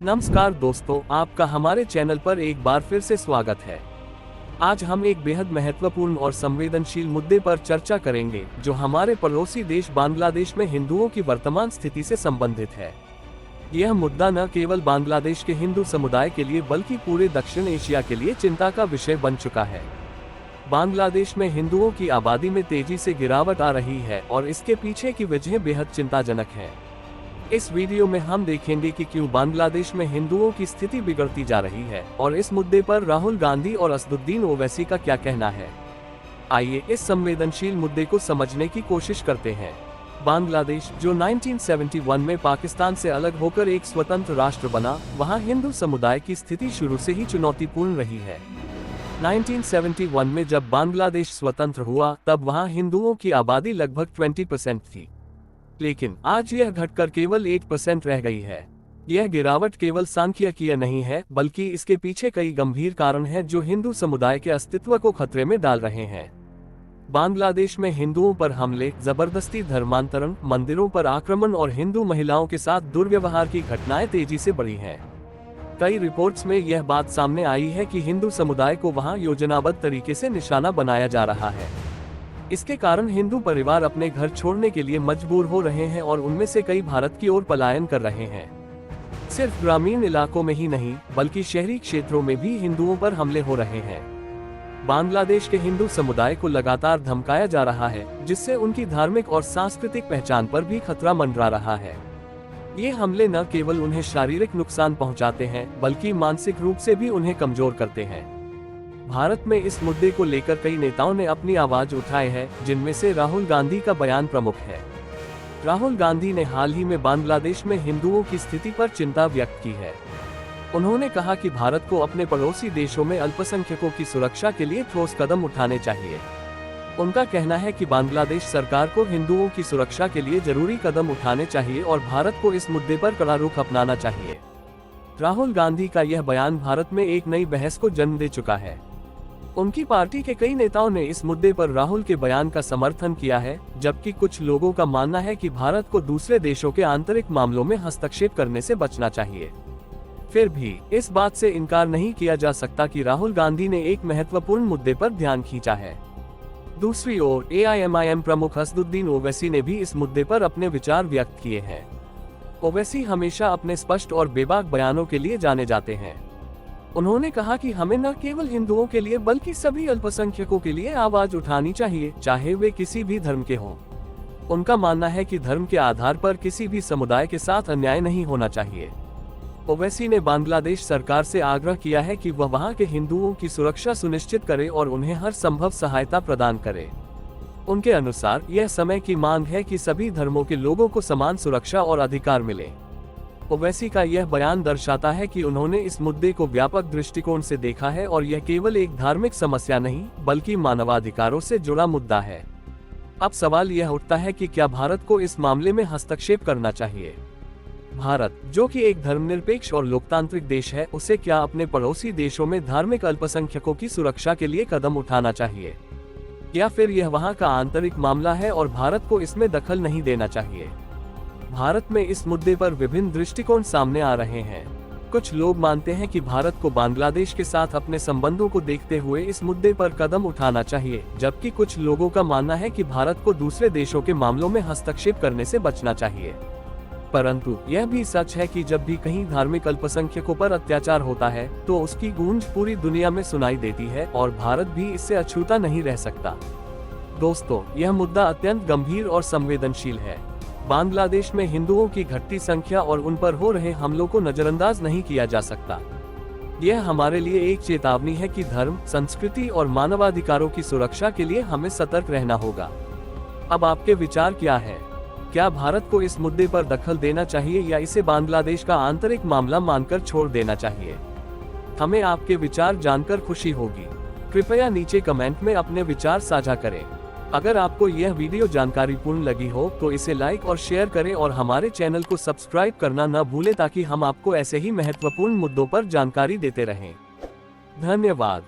नमस्कार दोस्तों, आपका हमारे चैनल पर एक बार फिर से स्वागत है। आज हम एक बेहद महत्वपूर्ण और संवेदनशील मुद्दे पर चर्चा करेंगे जो हमारे पड़ोसी देश बांग्लादेश में हिंदुओं की वर्तमान स्थिति से संबंधित है। यह मुद्दा न केवल बांग्लादेश के हिंदू समुदाय के लिए बल्कि पूरे दक्षिण एशिया के लिए चिंता का विषय बन चुका है। बांग्लादेश में हिंदुओं की आबादी में तेजी से गिरावट आ रही है और इसके पीछे की वजह बेहद चिंताजनक है। इस वीडियो में हम देखेंगे कि क्यों बांग्लादेश में हिंदुओं की स्थिति बिगड़ती जा रही है और इस मुद्दे पर राहुल गांधी और असदुद्दीन ओवैसी का क्या कहना है। आइए इस संवेदनशील मुद्दे को समझने की कोशिश करते हैं। बांग्लादेश, जो 1971 में पाकिस्तान से अलग होकर एक स्वतंत्र राष्ट्र बना, वहां हिंदू समुदाय की स्थिति शुरू से ही चुनौतीपूर्ण रही है। 1971 में जब बांग्लादेश स्वतंत्र हुआ, तब वहां हिंदुओं की आबादी लगभग 20% थी, लेकिन आज यह घटकर केवल 8% रह गई है। यह गिरावट केवल सांख्यिकीय नहीं है, बल्कि इसके पीछे कई गंभीर कारण हैं जो हिंदू समुदाय के अस्तित्व को खतरे में डाल रहे हैं। बांग्लादेश में हिंदुओं पर हमले, जबरदस्ती धर्मांतरण, मंदिरों पर आक्रमण और हिंदू महिलाओं के साथ दुर्व्यवहार की घटनाएं तेजी से बढ़ी हैं। कई रिपोर्ट्स में यह बात सामने आई है कि हिंदू समुदाय को वहां योजनाबद्ध तरीके से निशाना बनाया जा रहा है। इसके कारण हिंदू परिवार अपने घर छोड़ने के लिए मजबूर हो रहे हैं और उनमें से कई भारत की ओर पलायन कर रहे हैं। सिर्फ ग्रामीण इलाकों में ही नहीं, बल्कि शहरी क्षेत्रों में भी हिंदुओं पर हमले हो रहे हैं। बांग्लादेश के हिंदू समुदाय को लगातार धमकाया जा रहा है, जिससे उनकी धार्मिक और सांस्कृतिक पहचान पर भी खतरा मंडरा रहा है। ये हमले न केवल उन्हें शारीरिक नुकसान पहुंचाते हैं, बल्कि मानसिक रूप से भी उन्हें कमजोर करते हैं। भारत में इस मुद्दे को लेकर कई नेताओं ने अपनी आवाज उठाई है, जिनमें से राहुल गांधी का बयान प्रमुख है। राहुल गांधी ने हाल ही में बांग्लादेश में हिंदुओं की स्थिति पर चिंता व्यक्त की है। उन्होंने कहा कि भारत को अपने पड़ोसी देशों में अल्पसंख्यकों की सुरक्षा के लिए ठोस कदम उठाने चाहिए। उनका कहना है कि बांग्लादेश सरकार को हिंदुओं की सुरक्षा के लिए जरूरी कदम उठाने चाहिए और भारत को इस मुद्दे पर कड़ा रुख अपनाना चाहिए। राहुल गांधी का यह बयान भारत में एक नई बहस को जन्म दे चुका है। उनकी पार्टी के कई नेताओं ने इस मुद्दे पर राहुल के बयान का समर्थन किया है, जबकि कुछ लोगों का मानना है कि भारत को दूसरे देशों के आंतरिक मामलों में हस्तक्षेप करने से बचना चाहिए। फिर भी इस बात से इनकार नहीं किया जा सकता कि राहुल गांधी ने एक महत्वपूर्ण मुद्दे पर ध्यान खींचा है। दूसरी ओर AIMIM प्रमुख असदुद्दीन ओवैसी ने भी इस मुद्दे पर अपने विचार व्यक्त किए हैं। ओवैसी हमेशा अपने स्पष्ट और बेबाक बयानों के लिए जाने जाते हैं। उन्होंने कहा कि हमें न केवल हिंदुओं के लिए बल्कि सभी अल्पसंख्यकों के लिए आवाज उठानी चाहिए, चाहे वे किसी भी धर्म के हों। उनका मानना है कि धर्म के आधार पर किसी भी समुदाय के साथ अन्याय नहीं होना चाहिए। ओवैसी ने बांग्लादेश सरकार से आग्रह किया है कि वह वहां के हिंदुओं की सुरक्षा सुनिश्चित करे और उन्हें हर संभव सहायता प्रदान करे। उनके अनुसार यह समय की मांग है कि सभी धर्मों के लोगों को समान सुरक्षा और अधिकार मिले। ओवैसी का यह बयान दर्शाता है कि उन्होंने इस मुद्दे को व्यापक दृष्टिकोण से देखा है और यह केवल एक धार्मिक समस्या नहीं, बल्कि मानवाधिकारों से जुड़ा मुद्दा है। अब सवाल यह उठता है कि क्या भारत को इस मामले में हस्तक्षेप करना चाहिए। भारत, जो कि एक धर्मनिरपेक्ष और लोकतांत्रिक देश है, उसे क्या अपने पड़ोसी देशों में धार्मिक अल्पसंख्यकों की सुरक्षा के लिए कदम उठाना चाहिए, या फिर यह वहां का आंतरिक मामला है और भारत को इसमें दखल नहीं देना चाहिए। भारत में इस मुद्दे पर विभिन्न दृष्टिकोण सामने आ रहे हैं। कुछ लोग मानते हैं कि भारत को बांग्लादेश के साथ अपने संबंधों को देखते हुए इस मुद्दे पर कदम उठाना चाहिए, जबकि कुछ लोगों का मानना है कि भारत को दूसरे देशों के मामलों में हस्तक्षेप करने से बचना चाहिए। परंतु यह भी सच है कि जब भी कहीं धार्मिक अल्पसंख्यकों पर अत्याचार होता है, तो उसकी गूंज पूरी दुनिया में सुनाई देती है और भारत भी इससे अछूता नहीं रह सकता। दोस्तों, यह मुद्दा अत्यंत गंभीर और संवेदनशील है। बांग्लादेश में हिंदुओं की घटती संख्या और उन पर हो रहे हमलों को नजरअंदाज नहीं किया जा सकता। यह हमारे लिए एक चेतावनी है कि धर्म, संस्कृति और मानवाधिकारों की सुरक्षा के लिए हमें सतर्क रहना होगा। अब आपके विचार क्या है? क्या भारत को इस मुद्दे पर दखल देना चाहिए या इसे बांग्लादेश का आंतरिक मामला मानकर छोड़ देना चाहिए? हमें आपके विचार जानकर खुशी होगी। कृपया नीचे कमेंट में अपने विचार साझा करें। अगर आपको यह वीडियो जानकारीपूर्ण लगी हो तो इसे लाइक और शेयर करें और हमारे चैनल को सब्सक्राइब करना न भूलें, ताकि हम आपको ऐसे ही महत्वपूर्ण मुद्दों पर जानकारी देते रहें। धन्यवाद।